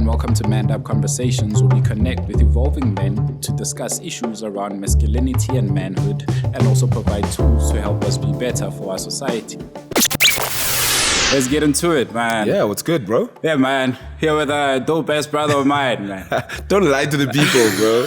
and welcome to Manned Up Conversations, where we connect with evolving men to discuss issues around masculinity and manhood, and also provide tools to help us be better for our society. Let's get into it, man. Yeah, what's good, bro? Yeah, man. Here with a dope-ass brother of mine, man. Don't lie to the people, bro.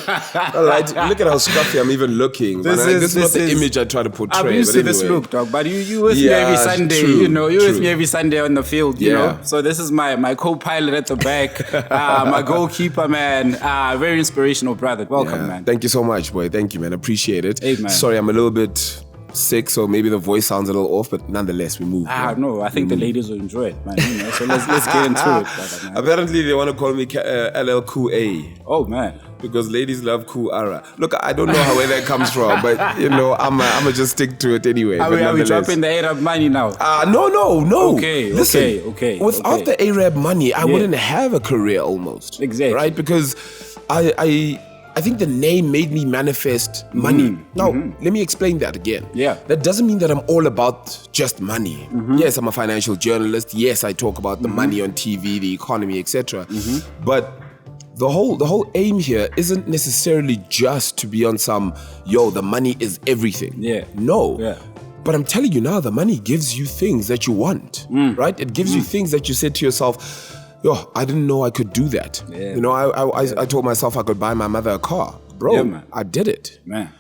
Don't lie to, look at how scruffy I'm even looking. This is not the image I try to portray. I'm used to this look, dog. But you with me every Sunday, true, you with me every Sunday on the field, you know? So this is my co-pilot at the back, my goalkeeper, man. Very inspirational brother. Welcome, man. Thank you so much, boy. Thank you, man. Appreciate it. Hey, man. Sorry, I'm a little bit sick, so maybe the voice sounds a little off, but nonetheless, we move. No, I think the ladies will enjoy it, man. You know, so let's get into it, brother, man. Apparently, they want to call me LL Cool A. Oh, man. Because ladies love cool Ara. Look, I don't know where that comes from, but you know, I'm gonna just stick to it anyway. Are we dropping the Arab money now? No. Okay. Without the Arab money, I wouldn't have a career almost. Exactly. Right? Because I think the name made me manifest money. Now, let me explain that again. Yeah. That doesn't mean that I'm all about just money. Yes, I'm a financial journalist. Yes, I talk about the money on TV, the economy, etc. But the whole aim here isn't necessarily just to be on some, the money is everything. Yeah. No. Yeah. But I'm telling you now, the money gives you things that you want, right? It gives you things that you said to yourself, I didn't know I could do that. Yeah. You know, I told myself I could buy my mother a car. Bro, I did it. Man.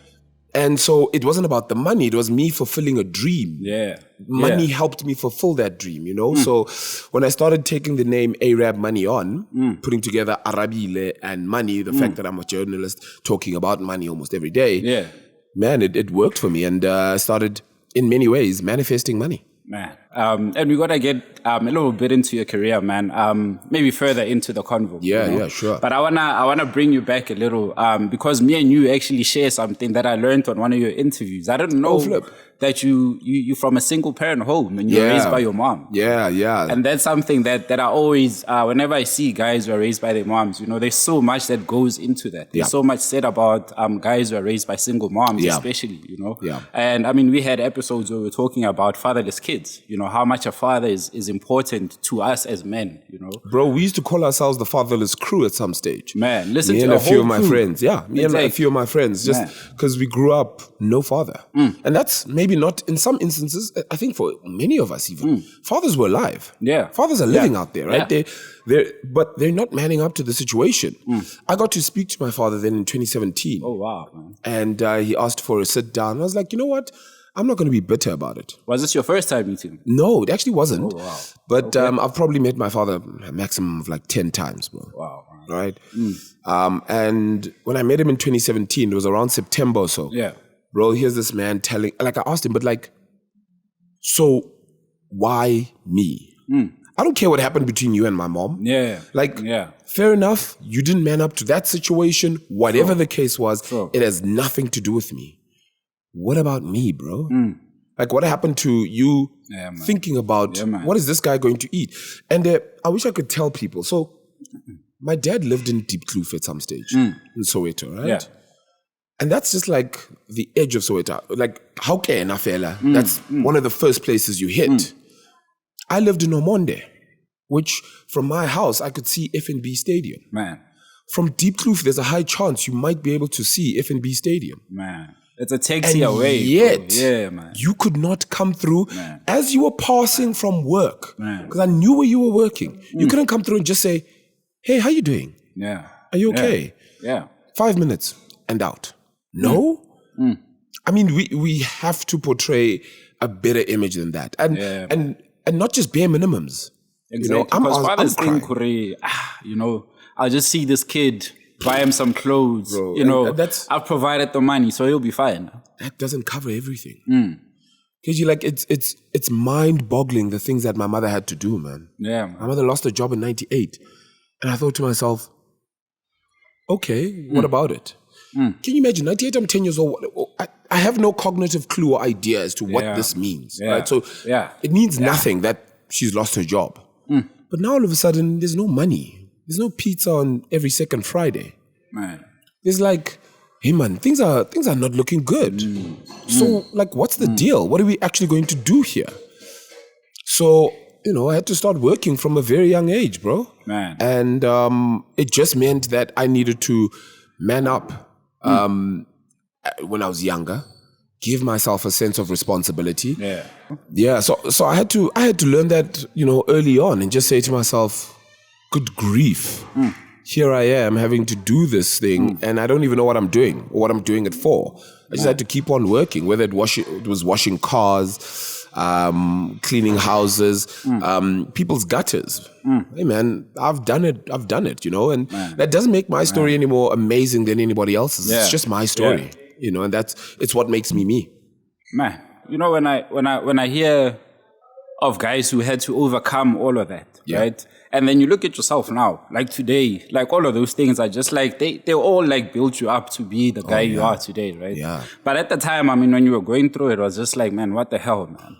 And so it wasn't about the money. It was me fulfilling a dream. Yeah. Money helped me fulfill that dream, you know? So when I started taking the name Arab Money on, putting together Arabile and money, the fact that I'm a journalist talking about money almost every day, man, it worked for me. And I started, in many ways, manifesting money. Man. And we gotta get a little bit into your career, man. Maybe further into the convo. Yeah, sure. But I wanna bring you back a little, because me and you actually share something that I learned on one of your interviews. I didn't know that you from a single parent home and you're raised by your mom. Yeah. And that's something that I always, whenever I see guys who are raised by their moms, you know, there's so much that goes into that. There's so much said about guys who are raised by single moms, especially, you know. Yeah. And I mean, we had episodes where we were talking about fatherless kids, you know, how much a father is important to us as men, you know. Bro, we used to call ourselves the fatherless crew at some stage. Man, listen me to and the a few whole of my crew. friends. Yeah, me and a few of my friends, just because we grew up no father. And that's maybe not, in some instances, I think for many of us even, fathers were alive. Yeah. Fathers are living out there, right? Yeah. But they're not manning up to the situation. I got to speak to my father then in 2017. Oh, wow, man. And he asked for a sit down. I was like, you know what? I'm not going to be bitter about it. Was this your first time meeting him? No, it actually wasn't. Oh, wow. But I've probably met my father a maximum of like 10 times, bro. Wow. Man. Right? And when I met him in 2017, it was around September or so. Yeah. Bro, here's this man telling, like I asked him, but like, so why me? I don't care what happened between you and my mom. Yeah. Fair enough. You didn't man up to that situation. Whatever the case was, it has nothing to do with me. What about me, bro? Like, what happened to you thinking about what is this guy going to eat? And I wish I could tell people. So, my dad lived in Deep Kloof at some stage in Soweto, right? Yeah. And that's just like the edge of Soweto. Like, how can fella? That's one of the first places you hit. I lived in Omonde, which from my house, I could see FNB Stadium. Man. From Deep Kloof, there's a high chance you might be able to see FNB Stadium. Man. It's a taxi away. Yet, man. you could not come through as you were passing from work. Because I knew where you were working. You couldn't come through and just say, hey, how you doing? Yeah. Are you okay? Yeah. 5 minutes and out. No? I mean, we have to portray a better image than that. And not just bare minimums. Exactly. You know, because fathers think, you know, I'll just see this kid, buy him some clothes, bro, you know, that's, I've provided the money, so he'll be fine. That doesn't cover everything. Because it's mind-boggling the things that my mother had to do, man. Yeah, man. My mother lost her job in 98. And I thought to myself, okay, what about it? Can you imagine, 98, I'm 10 years old. I have no cognitive clue or idea as to what this means. Right? So it means nothing that she's lost her job. But now all of a sudden, there's no money. There's no pizza on every second Friday. Man. There's like, hey man, things are not looking good. So like, what's the deal? What are we actually going to do here? So, you know, I had to start working from a very young age, bro. Man. And it just meant that I needed to man up when I was younger, give myself a sense of responsibility. Yeah. So I had to learn that, early on, and just say to myself, good grief. Here I am having to do this thing, and I don't even know what I'm doing or what I'm doing it for. I just had to keep on working, whether it was washing cars, cleaning houses, people's gutters. Hey man, I've done it, and that doesn't make my story any more amazing than anybody else's. It's just my story, and it's what makes me me. Man, when I hear of guys who had to overcome all of that, right? And then you look at yourself now, like today, like all of those things are just like, they all like built you up to be the guy you are today, right? Yeah. But at the time, when you were going through it, was just like, man, what the hell, man?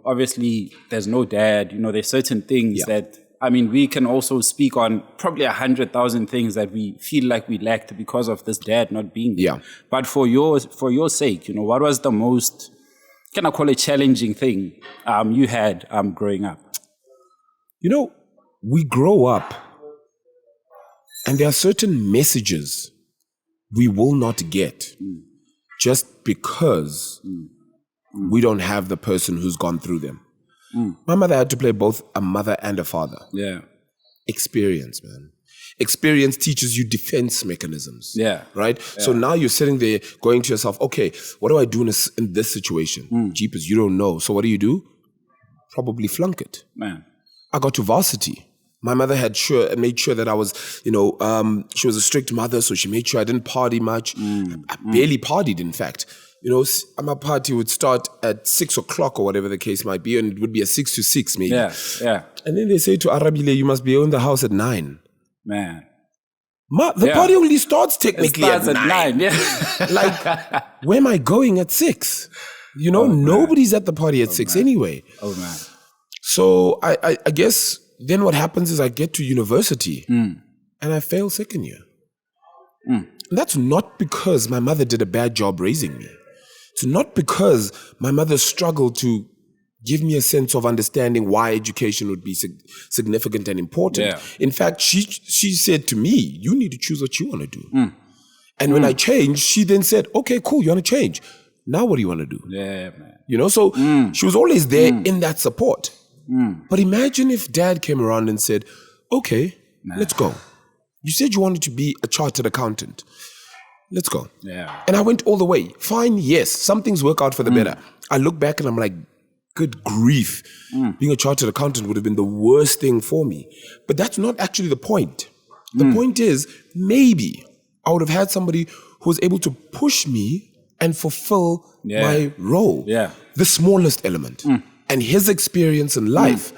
Obviously there's no dad, there's certain things that, we can also speak on probably 100,000 things that we feel like we lacked because of this dad not being there. Yeah. But for your sake, what was the most, can I call it, challenging thing you had growing up? We grow up, and there are certain messages we will not get just because we don't have the person who's gone through them. My mother had to play both a mother and a father. Yeah. Experience, man. Experience teaches you defense mechanisms. Yeah. Right? Yeah. So now you're sitting there going to yourself, okay, what do I do in this situation? Jeepers, you don't know. So what do? Probably flunk it. Man. I got to varsity. My mother made sure that I was, she was a strict mother, so she made sure I didn't party much. I barely partied, in fact. My party would start at 6 o'clock or whatever the case might be, and it would be a 6 to 6 maybe. Yeah. And then they say to Arabile, you must be in the house at 9. Man. The party only starts technically at 9. Yeah. Like, where am I going at 6? Nobody's at the party at 6 anyway. Oh, man. So I guess then what happens is I get to university and I fail second year. And that's not because my mother did a bad job raising me. It's not because my mother struggled to give me a sense of understanding why education would be significant and important. Yeah. In fact, she said to me, you need to choose what you want to do. And when I changed, she then said, okay, cool, you want to change. Now what do you want to do? Yeah, man. So she was always there in that support. But imagine if dad came around and said, okay, let's go. You said you wanted to be a chartered accountant. Let's go. Yeah. And I went all the way. Fine, yes, some things work out for the better. I look back and I'm like, good grief. Being a chartered accountant would have been the worst thing for me. But that's not actually the point. The point is, maybe I would have had somebody who was able to push me and fulfill my role. Yeah. The smallest element. And his experience in life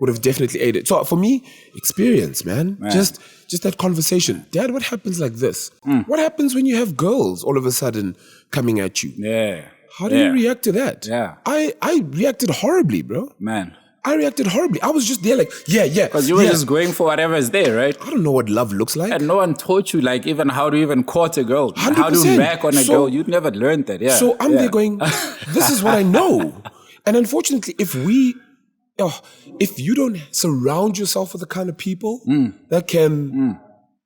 would have definitely aided. So for me, experience, man. Just that conversation. Dad, what happens like this? What happens when you have girls all of a sudden coming at you? Yeah. How do you react to that? Yeah. I reacted horribly, bro. Man. I reacted horribly. I was just there like, yeah. Because you were just going for whatever is there, right? I don't know what love looks like. And no one taught you like even how to even court a girl. 100%. How to rack on a girl. You'd never learned that, So I'm there going, this is what I know. And unfortunately, if you don't surround yourself with the kind of people that can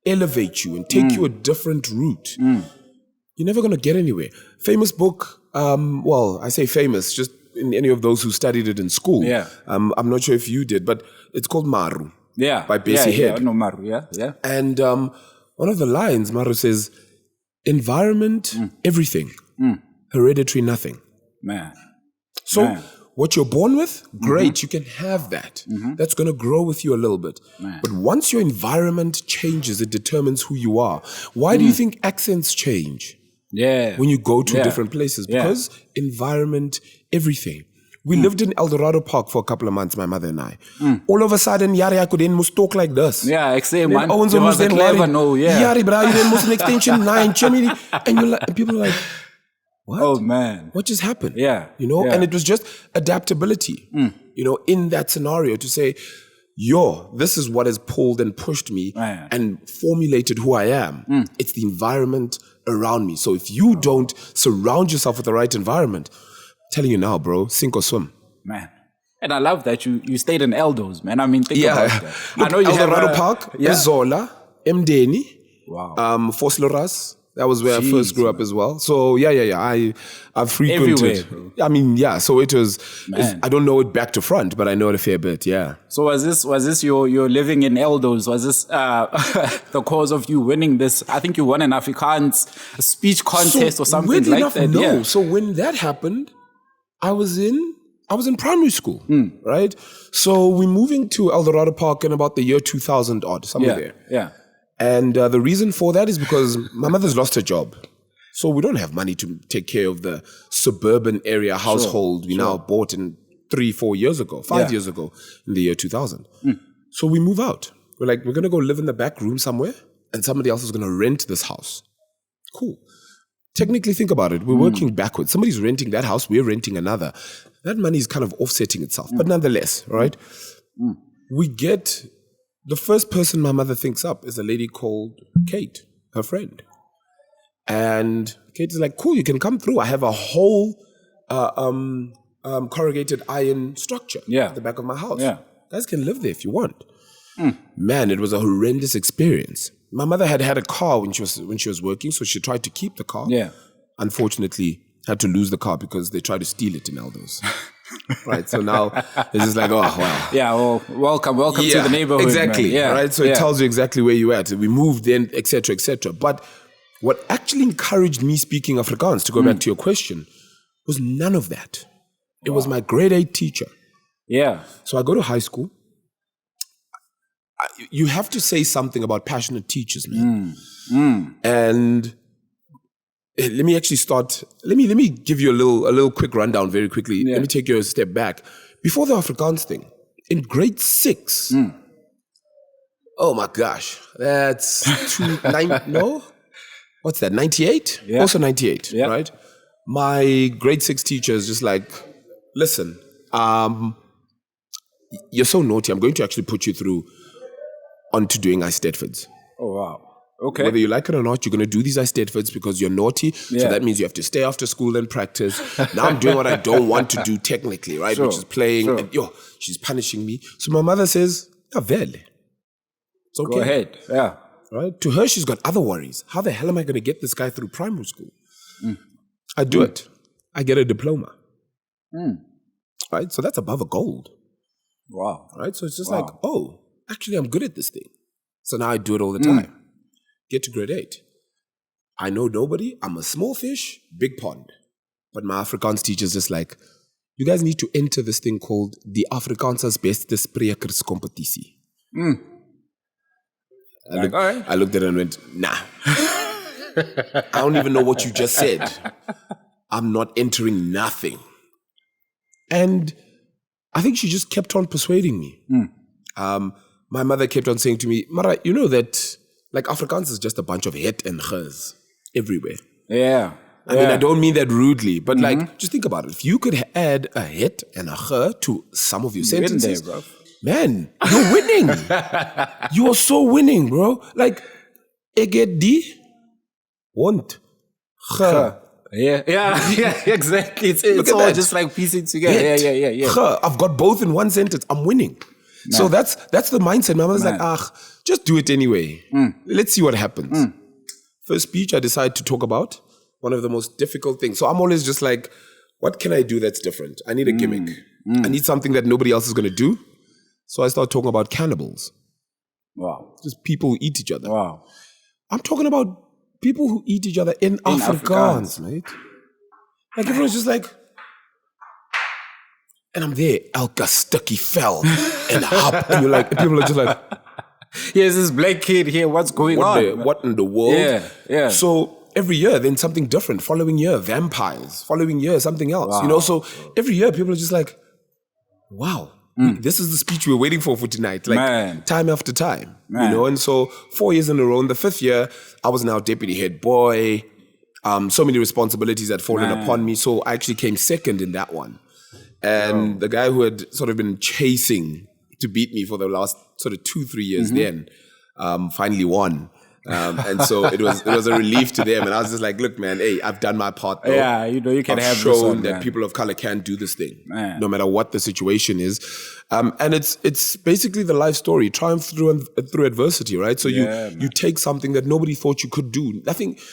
elevate you and take you a different route, you're never going to get anywhere. Famous book, I say famous, just in any of those who studied it in school. Yeah. I'm not sure if you did, but it's called Maru. Yeah. By Bessie Head. I know Maru, yeah. And one of the lines, Maru says, environment, everything. Hereditary, nothing. Man. So what you're born with, great, you can have that. That's going to grow with you a little bit. But once your environment changes, it determines who you are. Why do you think accents change? Yeah. When you go to different places? Because environment, everything. We lived in El Dorado Park for a couple of months, my mother and I. All of a sudden, Yari, I could must talk like this. Yeah, exam man. Owens was a clever no, Yari, bro, you then must an extension 9, and people are like, what? Oh, man. What just happened? Yeah. And it was just adaptability, in that scenario to say, this is what has pulled and pushed me and formulated who I am. It's the environment around me. So if you don't surround yourself with the right environment, I'm telling you now, bro, sink or swim. Man. And I love that you stayed in Eldos, man. I mean, think about that. Look, I know you El Dorado have Park, Zola, Mdeni, Wow. Fosloras. That was where I first grew up as well. So I frequented. Everywhere, I mean, so it was. I don't know it back to front, but I know it a fair bit. Yeah. So was this your living in Eldos? Was this the cause of you winning this? I think you won an Afrikaans speech contest or something like that. No. Yeah. So when that happened, I was in primary school, right? So we're moving to El Dorado Park in about the year 2000 odd, somewhere there. Yeah. And the reason for that is because my mother's lost her job. So we don't have money to take care of the suburban area household we now bought in 3-4 years ago, 5 years ago in the year 2000. So we move out. We're like, we're going to go live in the back room somewhere and somebody else is going to rent this house. Cool. Technically, think about it. We're working backwards. Somebody's renting that house. We're renting another. That money is kind of offsetting itself. But nonetheless, right? We get... The first person my mother thinks up is a lady called Kate, her friend. And Kate is like, cool, you can come through. I have a whole corrugated iron structure at the back of my house. Yeah. You guys can live there if you want. Man, it was a horrendous experience. My mother had a car when she was working, so she tried to keep the car. Yeah. Unfortunately, had to lose the car because they tried to steal it in Eldos. Right, so now it's just like, oh, wow. Yeah, well, welcome to the neighborhood. Exactly, man. Yeah, right? So it tells you exactly where you're at. We moved in, etc., etc. But what actually encouraged me speaking Afrikaans, to go back to your question, was none of that. It was my grade 8 teacher. Yeah. So I go to high school. You have to say something about passionate teachers, man. And... Let me actually start. Let me give you a little quick rundown very quickly. Let me take you a step back. Before the Afrikaans thing, in grade 6, oh my gosh, that's 98? Yeah. Also 98, right? My grade 6 teacher is just like, listen, you're so naughty. I'm going to actually put you through onto doing Eisteddfods. Oh, wow. Okay. Whether you like it or not, you're going to do these Eisteddfods because you're naughty. So that means you have to stay after school and practice. Now I'm doing what I don't want to do technically, right? Which is playing. And, she's punishing me. So my mother says, vele. It's okay. Go ahead. Yeah. Right? To her, she's got other worries. How the hell am I going to get this guy through primary school? I do it. I get a diploma. Right? So that's above a gold. Wow. Right? So it's just like, actually, I'm good at this thing. So now I do it all the time. Get to grade 8. I know nobody. I'm a small fish, big pond. But my Afrikaans teacher's just like, you guys need to enter this thing called the Afrikaanse Beste Sprekers Competitie. I looked at her and went, nah. I don't even know what you just said. I'm not entering nothing. And I think she just kept on persuading me. My mother kept on saying to me, Mara, you know that like Afrikaans is just a bunch of het and ges everywhere. Yeah. I mean, I don't mean that rudely, but like, just think about it. If you could add a het and a ge to some of your sentences, there, bro. Man, you're winning. You are so winning, bro. Like, ek het die want ge. Yeah, exactly. It's all that. Just like piecing together. Het, ge. I've got both in one sentence. I'm winning. Man. So that's the mindset. My mother's like, just do it anyway. Let's see what happens. First speech I decide to talk about one of the most difficult things. So I'm always just like, what can I do that's different? I need a gimmick. I need something that nobody else is going to do. So I start talking about cannibals. Wow. Just people who eat each other. Wow. I'm talking about people who eat each other in Afrikaans, mate. Like everyone's just like, and I'm there, elke stukkie vel and hap. And you're like, and people are just like, here's this black kid here, what's going on? What in the world? Yeah. So every year, then something different. Following year, vampires. Following year, something else. Wow. You know, so every year people are just like, wow, this is the speech we were waiting for tonight. Like time after time. You know, and so 4 years in a row, in the 5th year, I was now deputy head boy. So many responsibilities had fallen upon me. So I actually came second in that one. And the guy who had sort of been chasing to beat me for the last sort of 2-3 years then finally won. And so it was a relief to them. And I was just like, look, man, hey, I've done my part. Though. Yeah, you can I've have shown that man. people of color can do this thing, Man. no matter what the situation is. And it's basically the life story, triumph through adversity, right? So you take something that nobody thought you could do,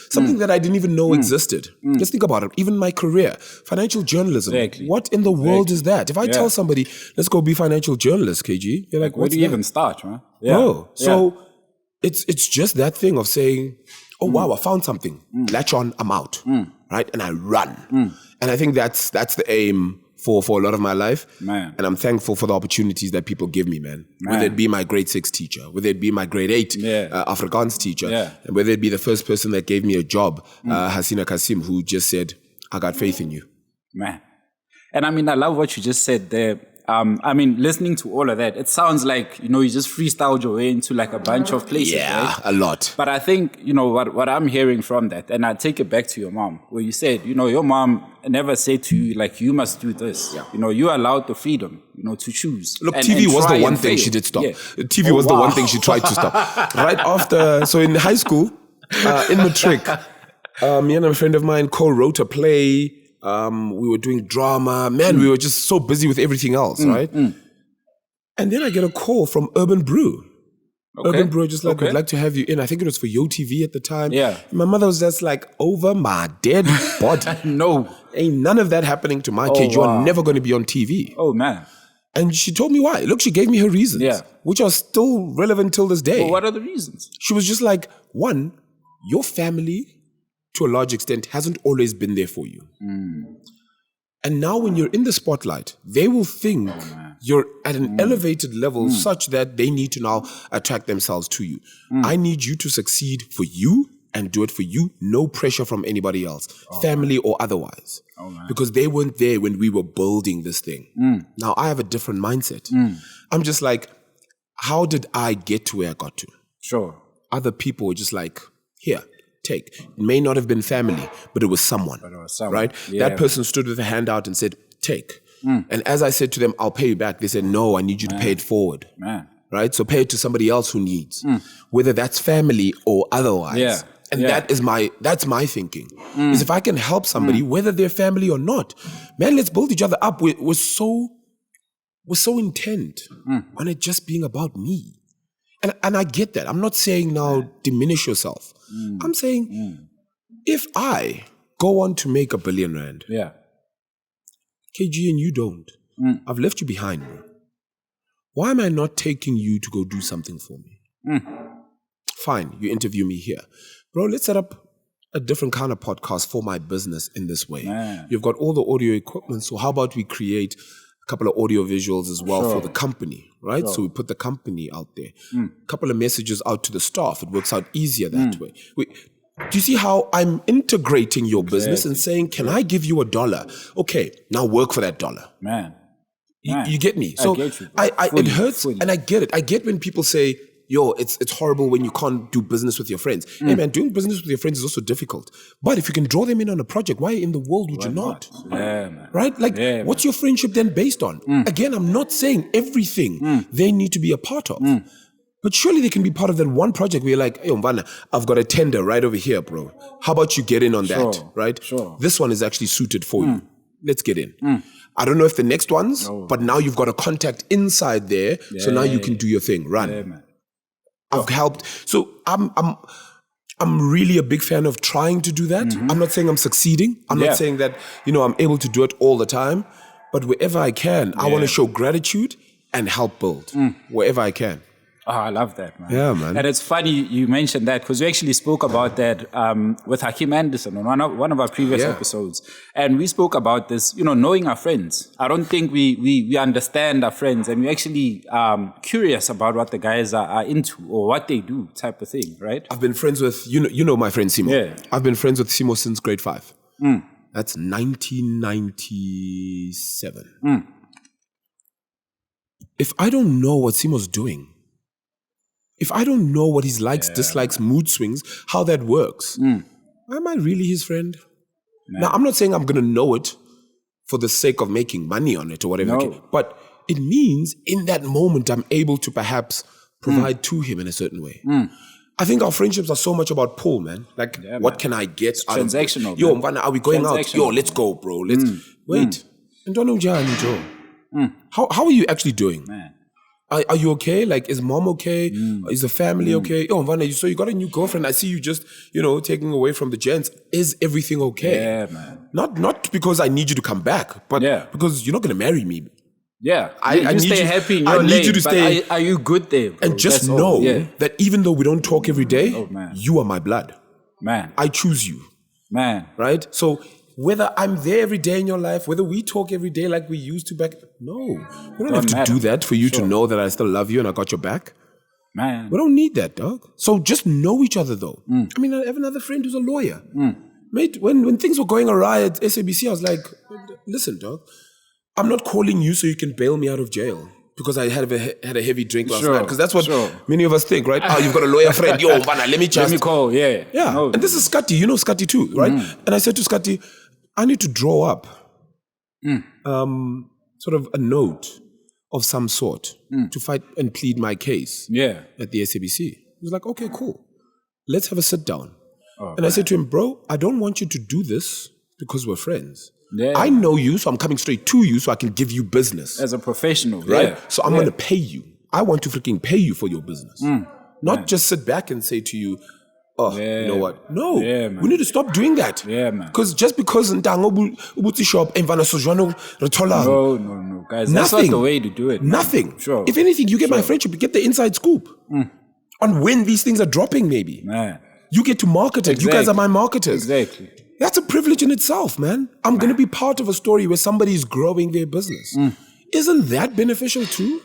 something that I didn't even know existed. Let's think about it. Even my career, financial journalism. Exactly. What in the world is that? If I tell somebody, let's go be financial journalist, KG, you're like, where do you even start, man? Yeah. Bro, so it's just that thing of saying, oh wow, I found something. Latch on, I'm out, right? And I run. And I think that's the aim for a lot of my life. Man. And I'm thankful for the opportunities that people give me, man. Whether it be my grade 6 teacher, whether it be my grade 8 Afrikaans teacher, and whether it be the first person that gave me a job, Hasina Kasim, who just said, I got faith in you. Man. And I mean, I love what you just said there. I mean, listening to all of that, it sounds like, you just freestyled your way into like a bunch of places, right? A lot. But I think, what I'm hearing from that, and I take it back to your mom, where you said, your mom never said to you, like, you must do this. Yeah. You allowed the freedom, to choose. Look, TV was the one thing she did stop. Yeah. TV was the one thing she tried to stop. Right after, so in high school, in matric, me and a friend of mine co-wrote a play. We were doing drama. Man, we were just so busy with everything else, right? And then I get a call from Urban Brew. Okay. Urban Brew just like, we'd like to have you in. I think it was for Yo TV at the time. Yeah. And my mother was just like, over my dead body. No. Ain't none of that happening to my kid. You are never going to be on TV. Oh, man. And she told me why. Look, she gave me her reasons, which are still relevant till this day. Well, what are the reasons? She was just like, one, your family, to a large extent, hasn't always been there for you. And now when you're in the spotlight, they will think you're at an elevated level such that they need to now attract themselves to you. I need you to succeed for you and do it for you. No pressure from anybody else, family or otherwise. Because they weren't there when we were building this thing. Now I have a different mindset. I'm just like, how did I get to where I got to? Sure. Other people were just like, here. Take. It may not have been family, but it was someone, right? Yeah. That person stood with a hand out and said, take. And as I said to them, I'll pay you back. They said, no, I need you to pay it forward, right? So pay it to somebody else who needs, whether that's family or otherwise. Yeah. And that's my thinking, is if I can help somebody, whether they're family or not, man, let's build each other up. We're so intent on it just being about me. And I get that. I'm not saying now diminish yourself. I'm saying if I go on to make R1 billion, KG, and you don't, I've left you behind, bro. Why am I not taking you to go do something for me? Fine, you interview me here. Bro, let's set up a different kind of podcast for my business in this way. You've got all the audio equipment, so how about we create a couple of audio visuals as well for the company, right? So we put the company out there. A couple of messages out to the staff. It works out easier that way. Do you see how I'm integrating your business and saying, can I give you $1? Okay, now work for that dollar. Man. You get me? So I get you, it hurts, and I get it. I get when people say, yo, it's horrible when you can't do business with your friends. Hey man, doing business with your friends is also difficult. But if you can draw them in on a project, why in the world would you not? Yeah, man. Right? Like, what's your friendship then based on? Again, I'm not saying everything they need to be a part of. But surely they can be part of that one project where you're like, hey, Mvana, I've got a tender right over here, bro. How about you get in on that, right? Sure. This one is actually suited for you. Let's get in. I don't know if the next one's, but now you've got a contact inside there, so now you can do your thing. Run. Yeah, man. I've helped. So I'm really a big fan of trying to do that. I'm not saying I'm succeeding. I'm not saying that, I'm able to do it all the time. But wherever I can, I want to show gratitude and help build wherever I can. Oh, I love that, man. Yeah, man. And it's funny you mentioned that because we actually spoke about that with Hakeem Anderson on one of our previous episodes. And we spoke about this, knowing our friends. I don't think we understand our friends, and we're actually curious about what the guys are into or what they do type of thing, right? I've been friends with, you know my friend Simo. Yeah. I've been friends with Simo since grade 5. That's 1997. If I don't know what Simo's doing, if I don't know what his likes, dislikes, mood swings, how that works, am I really his friend? No. Now, I'm not saying I'm going to know it for the sake of making money on it or whatever. No. But it means in that moment, I'm able to perhaps provide to him in a certain way. I think our friendships are so much about pull, man. Like, what can I get it's out transactional, of it? Yo, Mvana, are we going out? Yo, let's go, bro. Let's wait. How are you actually doing? Man. Are you okay? Like, is mom okay? Is the family okay? Yo, Mvana, so you got a new girlfriend. I see you just, taking away from the gents. Is everything okay? Yeah, man. Not because I need you to come back, but because you're not going to marry me. Yeah, I need stay you, happy in I your need lane, you to stay. Are you good there, bro? And just know that even though we don't talk every day, you are my blood. Man. I choose you. Man. Right? So whether I'm there every day in your life, whether we talk every day like we used to back, no. We don't have to do that for you to know that I still love you and I got your back. Man. We don't need that, dog. So just know each other, though. I mean, I have another friend who's a lawyer. Mate, when things were going awry at SABC, I was like, listen, dog, I'm not calling you so you can bail me out of jail because I had a heavy drink last night. Because that's what many of us think, right? Oh, you've got a lawyer friend. Yo, Vana, let me call, yeah. No. And this is Scotty. You know Scotty too, right? And I said to Scotty, I need to draw up sort of a note of some sort to fight and plead my case at the SABC. He was like, okay, cool. Let's have a sit down. And I said to him, bro, I don't want you to do this because we're friends. Yeah. I know you, so I'm coming straight to you so I can give you business. As a professional, right? So I'm going to pay you. I want to freaking pay you for your business. Not just sit back and say to you, you know what? No, we need to stop doing that. Yeah, man. Because just because No, guys, that's not the way to do it. Nothing. Sure. If anything, you get my friendship, you get the inside scoop on when these things are dropping, maybe. Man. You get to market it. You guys are my marketers. Exactly. That's a privilege in itself, man. I'm going to be part of a story where somebody is growing their business. Isn't that beneficial too?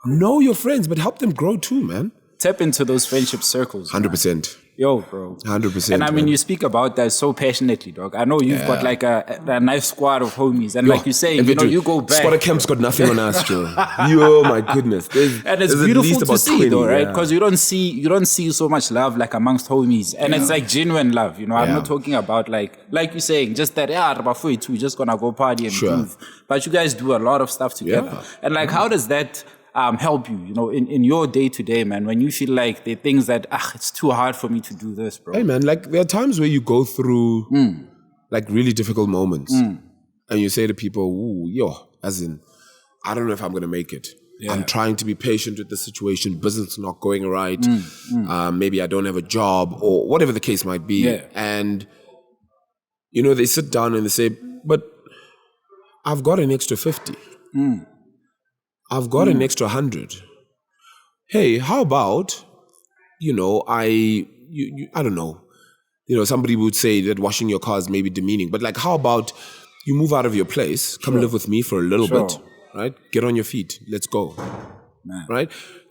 Know your friends, but help them grow too, man. Tap into those friendship circles. 100%. Yo, bro. 100%. And I mean, you speak about that so passionately, dog. I know you've got like a nice squad of homies. And like you say, you go back. Squad of Camp's got nothing on us, Joe. Yo, my goodness. And it's beautiful to see, 20, though, right? Because you don't see so much love like amongst homies. And it's like genuine love, I'm not talking about like you're saying, just that, we're just gonna go party and move. But you guys do a lot of stuff together. Yeah. And like, how does that help you, in your day-to-day, man, when you feel like there are things that, it's too hard for me to do this, bro? Hey, man, like there are times where you go through like really difficult moments and you say to people, as in, I don't know if I'm going to make it. Yeah. I'm trying to be patient with the situation. Business is not going right. Maybe I don't have a job or whatever the case might be. Yeah. And, they sit down and they say, but I've got an extra 50. I've got an extra 100. Hey, how about, I don't know. Somebody would say that washing your car is maybe demeaning, but like, how about you move out of your place, come live with me for a little bit, right? Get on your feet. Let's go. Man. Right?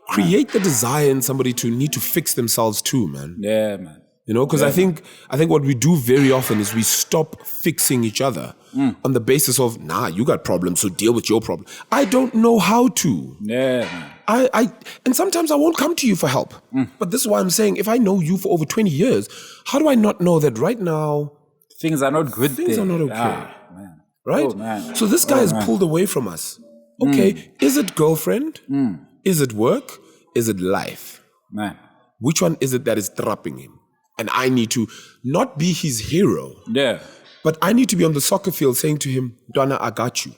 Create the desire in somebody to need to fix themselves too, man. Yeah, man. Because I think what we do very often is we stop fixing each other on the basis of, you got problems, so deal with your problem. I don't know how to. Yeah. And sometimes I won't come to you for help. But this is why I'm saying, if I know you for over 20 years, how do I not know that right now things are not good? Things are not okay. Man. Right? Oh, man. So this guy is pulled away from us. Okay, is it girlfriend? Is it work? Is it life? Man. Which one is it that is trapping him? And I need to not be his hero. Yeah. But I need to be on the soccer field saying to him, Donna, I got you.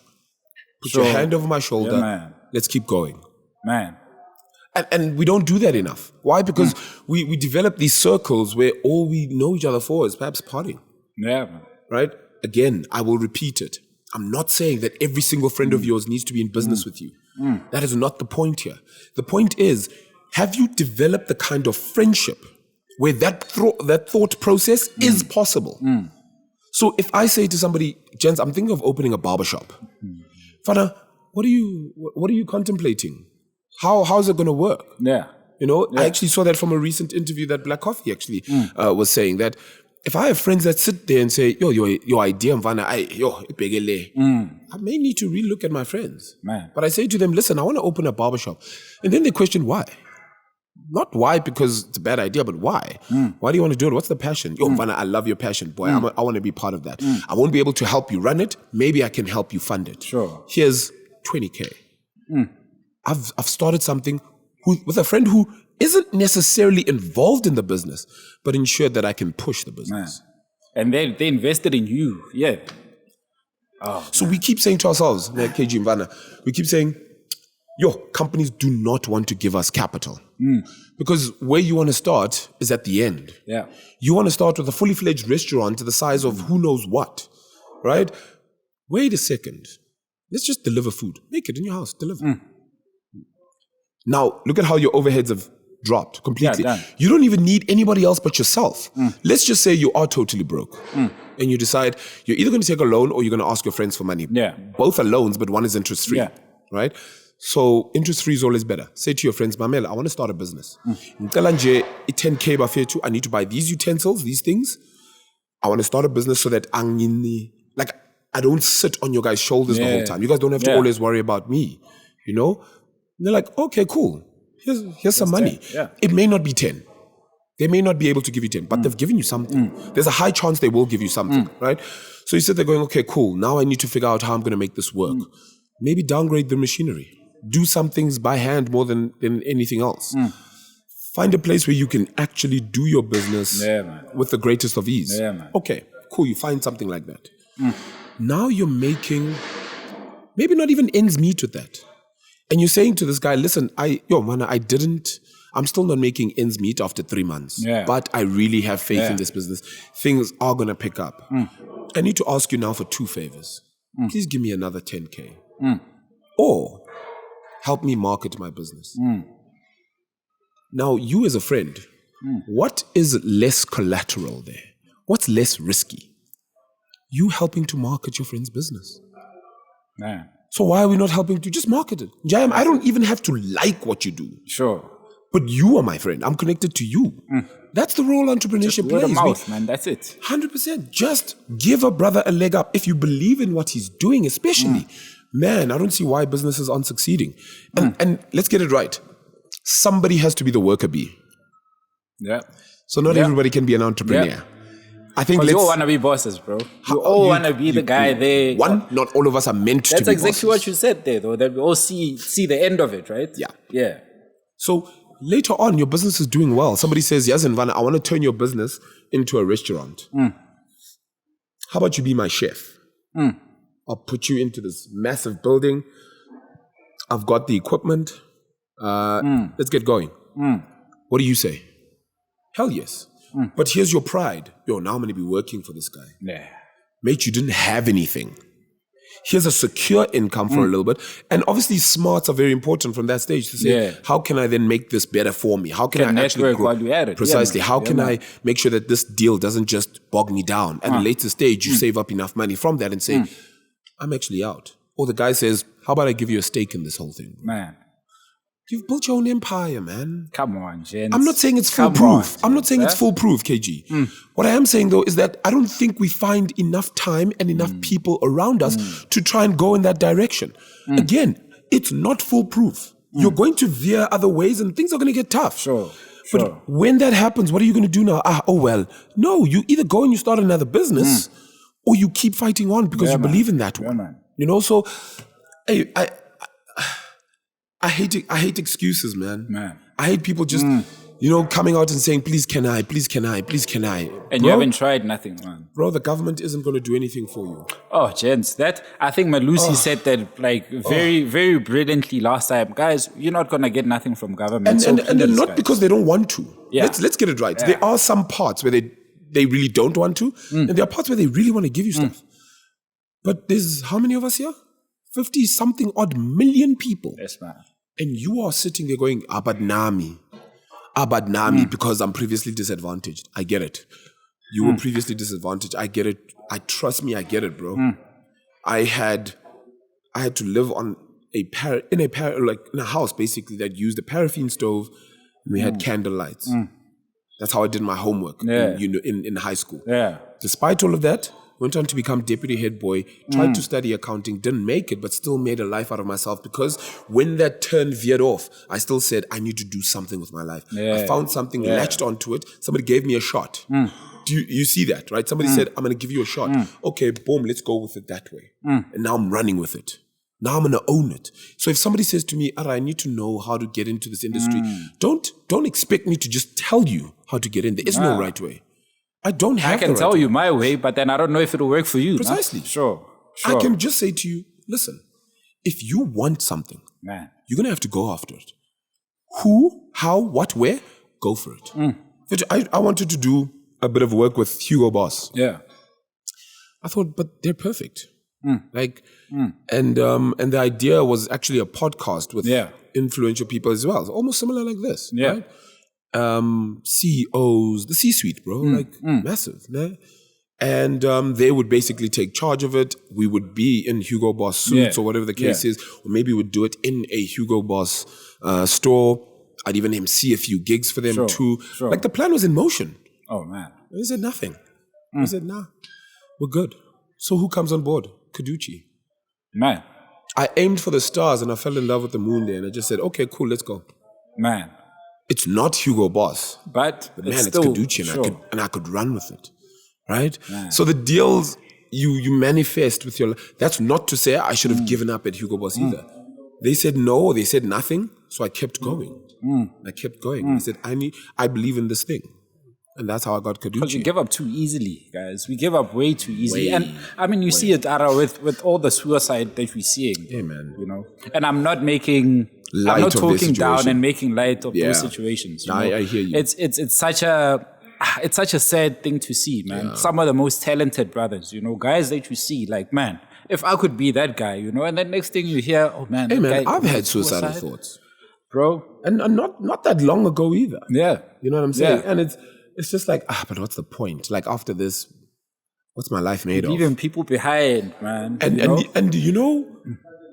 Put your hand over my shoulder. Man. Let's keep going. Man. And we don't do that enough. Why? Because we develop these circles where all we know each other for is perhaps partying. Yeah. Man. Right? Again, I will repeat it. I'm not saying that every single friend of yours needs to be in business with you. That is not the point here. The point is, have you developed the kind of friendship where that thought process is possible? So if I say to somebody, gents, I'm thinking of opening a barbershop. Fana, what are you contemplating? How's it going to work? Yeah. I actually saw that from a recent interview that Black Coffee actually was saying that if I have friends that sit there and say, your idea, Mvana, I may need to relook at my friends. Man. But I say to them, listen, I want to open a barbershop. And then they question why. Not why because it's a bad idea, but why? Why do you want to do it? What's the passion? Mvana, I love your passion. Boy, I want to be part of that. I won't be able to help you run it. Maybe I can help you fund it. Sure. Here's 20K. I've started something. with a friend who isn't necessarily involved in the business, but ensured that I can push the business. And they invested in you. Yeah. So we keep saying to ourselves, like KG Mvana, we keep saying, companies do not want to give us capital. Because where you want to start is at the end. Yeah. You want to start with a fully fledged restaurant to the size of who knows what, right? Wait a second. Let's just deliver food. Make it in your house. Deliver. Now, look at how your overheads have dropped completely. Yeah, you don't even need anybody else but yourself. Let's just say you are totally broke. And you decide you're either going to take a loan or you're going to ask your friends for money. Yeah. Both are loans, but one is interest free. Yeah. Right? So interest free is always better. Say to your friends, Mamela, I want to start a business. 10K bafetu, I need to buy these utensils, these things. I want to start a business so that I don't sit on your guys' shoulders the whole time. You guys don't have to always worry about me. You know? And they're like, okay, cool. Here's some money. 10. Yeah. It may not be 10. They may not be able to give you 10, but they've given you something. There's a high chance they will give you something, right? So you sit there going, okay, cool. Now I need to figure out how I'm going to make this work. Maybe downgrade the machinery. Do some things by hand more than anything else. Find a place where you can actually do your business with the greatest of ease. Yeah, man. Okay, cool. You find something like that. Now you're making maybe not even ends meet with that. And you're saying to this guy, listen, I'm still not making ends meet after 3 months. Yeah. But I really have faith in this business. Things are going to pick up. I need to ask you now for 2 favors. Please give me another 10K. Or help me market my business. Now, you as a friend, what is less collateral there? What's less risky? You helping to market your friend's business. Man. So why are we not helping to just market it? Jayam, I don't even have to like what you do. Sure. But you are my friend. I'm connected to you. That's the role entrepreneurship plays. Word of mouth, man. That's it. 100%. Just give a brother a leg up. If you believe in what he's doing, especially, man, I don't see why businesses aren't succeeding. And let's get it right. Somebody has to be the worker bee. Yeah. So not everybody can be an entrepreneur. Yeah. I think you all want to be bosses, bro. You all want to be the guy there. Not all of us are meant to be That's exactly bosses. what you said there, though. That we all see the end of it, right? Yeah. Yeah. So later on, your business is doing well. Somebody says, Yazin Vana, I want to turn your business into a restaurant. How about you be my chef? I'll put you into this massive building. I've got the equipment. Let's get going. What do you say? Hell yes. But here's your pride. Now I'm going to be working for this guy. Yeah. Mate, you didn't have anything. Here's a secure income for a little bit. And obviously smarts are very important from that stage to say, how can I then make this better for me? How can I actually grow? While you're at it. Precisely. Yeah, how can I make sure that this deal doesn't just bog me down? At a later stage, you save up enough money from that and say, I'm actually out. Or the guy says, how about I give you a stake in this whole thing? Man. You've built your own empire, man. Come on, gents. I'm not saying it's foolproof. I'm not saying it's foolproof, KG. What I am saying, though, is that I don't think we find enough time and enough people around us to try and go in that direction. Again, it's not foolproof. You're going to veer other ways and things are going to get tough. Sure. But when that happens, what are you going to do now? No, you either go and you start another business or you keep fighting on because you believe in that one. Man. You know, so I hate excuses, man. I hate people just, coming out and saying, please can I, please can I, please can I. And you haven't tried nothing, man. Bro, the government isn't going to do anything for you. Oh, gents, I think Malusi said that very, very brilliantly last time. Guys, you're not going to get nothing from government. And not because they don't want to. Yeah. Let's get it right. Yeah. There are some parts where they really don't want to. And there are parts where they really want to give you stuff. But there's how many of us here? 50-something odd million people. Yes, man. And you are sitting there going, Abadnami, because I'm previously disadvantaged. I get it. You were previously disadvantaged. I get it. Trust me, I get it, bro. I had to live on in a house basically that used a paraffin stove, and we had candle lights. That's how I did my homework in high school. Yeah. Despite all of that, went on to become deputy head boy, tried to study accounting, didn't make it, but still made a life out of myself because when that turn veered off, I still said, I need to do something with my life. Yeah. I found something, latched onto it. Somebody gave me a shot. Do you see that, right? Somebody said, I'm going to give you a shot. Okay, boom, let's go with it that way. And now I'm running with it. Now I'm going to own it. So if somebody says to me, Ara, I need to know how to get into this industry, don't expect me to just tell you how to get in. There is no right way. I don't have I can tell you my way, but then I don't know if it'll work for you. Precisely. Nah? Sure. I can just say to you, listen, if you want something, you're going to have to go after it. Who, how, what, where? Go for it. I wanted to do a bit of work with Hugo Boss. Yeah. I thought, but they're perfect. And the idea was actually a podcast with influential people as well. It's almost similar like this. Yeah. Right? CEOs, the C-suite, bro, massive. Né? And they would basically take charge of it. We would be in Hugo Boss suits or whatever the case is, or maybe we'd do it in a Hugo Boss store. I'd even MC a few gigs for them too. Sure. Like the plan was in motion. Oh man. They said nothing. I said, nah, we're good. So who comes on board? Kaduchi. Man. I aimed for the stars and I fell in love with the moon there and I just said, okay, cool, let's go. Man. It's not Hugo Boss. But it's Kaduchi and I could run with it. Right? Man. So the deals you manifest with your life. That's not to say I should have given up at Hugo Boss either. They said no, they said nothing. So I kept going. I kept going. I said, I believe in this thing. And that's how I got Kaduchi. Because you give up too easily, guys. We give up way too easily. And I mean, you see it, Ara, with all the suicide that we're seeing. Yeah, man. You know? And I'm not talking down and making light of those situations. I hear you. It's such a sad thing to see, man. Yeah. Some of the most talented brothers, guys that you see, like, man, if I could be that guy, and then next thing you hear, oh man. Hey man, I've had suicidal thoughts. Bro. And not that long ago either. Yeah. You know what I'm saying? Yeah. And it's just like, but what's the point? Like after this, what's my life made of? Leaving people behind, man. And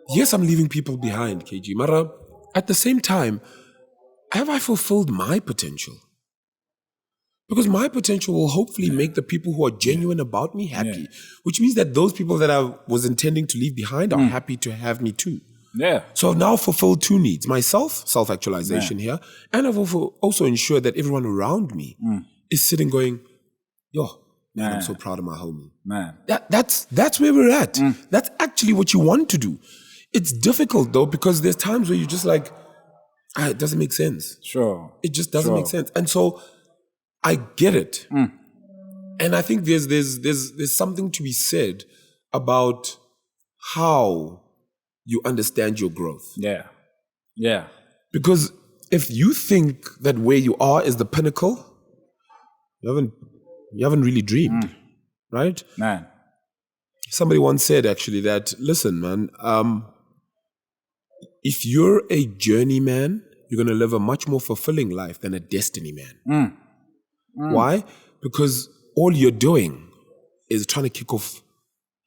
yes, I'm leaving people behind, KG. Mara, at the same time, have I fulfilled my potential? Because my potential will hopefully make the people who are genuine about me happy, which means that those people that I was intending to leave behind are happy to have me too. Yeah. So I've now fulfilled two needs: myself, self-actualization here, and I've also ensured that everyone around me is sitting going, yo, man, I'm so proud of my homie. Man. That's where we're at. That's actually what you want to do. It's difficult though, because there's times where you're just like, it doesn't make sense. Sure. It just doesn't make sense. And so I get it. And I think there's something to be said about how you understand your growth. Yeah. Yeah. Because if you think that where you are is the pinnacle, you haven't really dreamed. Right? Man. Somebody once said actually that, listen, man, if you're a journeyman, you're going to live a much more fulfilling life than a destiny man. Why? Because all you're doing is trying to kick off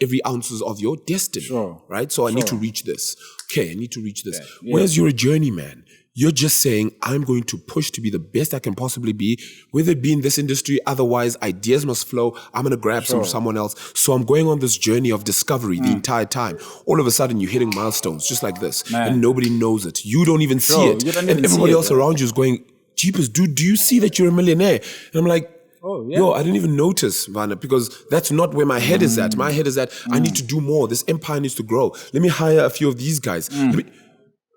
every ounces of your destiny. Sure. Right? So I need to reach this. Okay, I need to reach this. Yeah. Whereas you're a journeyman, you're just saying, I'm going to push to be the best I can possibly be, whether it be in this industry, otherwise ideas must flow. I'm going to grab some from someone else. So I'm going on this journey of discovery the entire time. All of a sudden, you're hitting milestones just like this. Man. And nobody knows it. You don't even see it. And everybody else around you is going, Jeepers, dude, do you see that you're a millionaire? And I'm like, yo, I didn't even notice, Vanna, because that's not where my head is at. My head is at, I need to do more. This empire needs to grow. Let me hire a few of these guys.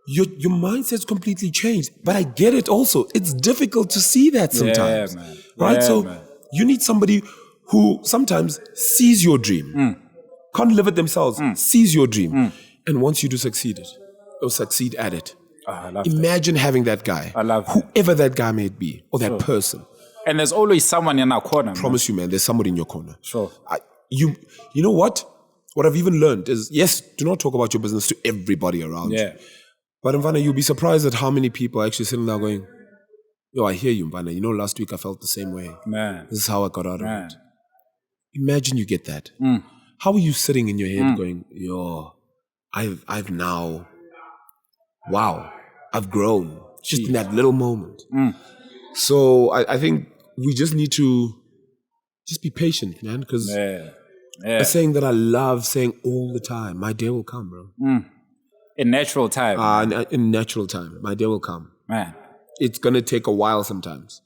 Your mindset's completely changed. But I get it also. It's difficult to see that sometimes. Yeah, man. Right? So you need somebody who sometimes sees your dream, can't live it themselves, sees your dream, and wants you to succeed at it. I love Imagine having that guy. I love whoever that guy may be, or that person. And there's always someone in our corner. Promise you, man, there's somebody in your corner. Sure. You know what? What I've even learned is, yes, do not talk about your business to everybody around you. But Mvana, you'll be surprised at how many people are actually sitting there going, yo, I hear you, Mvana. You know, last week I felt the same way. Man. This is how I got out of it. Imagine you get that. How are you sitting in your head going, yo, I've now, wow, I've grown. Just in that little moment. So I think we just need to just be patient, man, because a saying that I love saying all the time, my day will come, bro. In natural time. In natural time, my day will come. Man. It's going to take a while sometimes.